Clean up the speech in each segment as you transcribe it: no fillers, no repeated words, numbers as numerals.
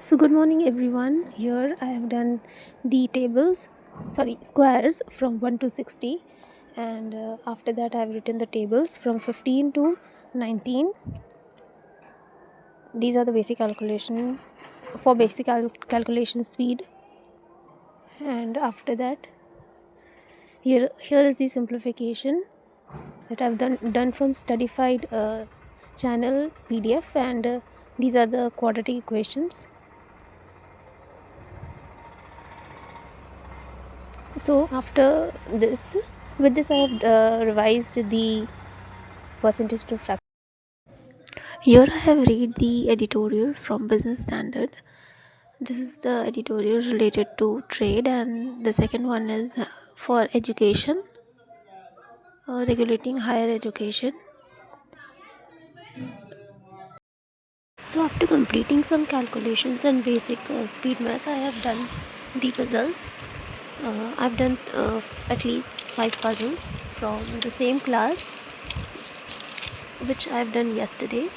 So good morning everyone. Here I have done the squares from 1 to 60, and after that I have written the tables from 15 to 19. These are the basic calculation for calculation speed, and after that here is the simplification that I've done from studified channel PDF, and these are the quadratic equations. So after this, with this I have revised the percentage to fraction. Here I have read the editorial from Business Standard. This is the editorial related to trade, and the second one is for education, regulating higher education. So after completing some calculations and basic speed maths, I have done the puzzles. I've done at least 5 puzzles from the same class which I've done yesterday,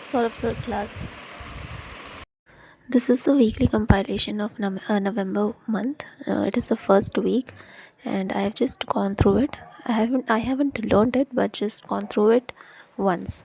Saurabh sir's class. This is the weekly compilation of November month. It is the first week, and I have just gone through it. I haven't learned it, but just gone through it once.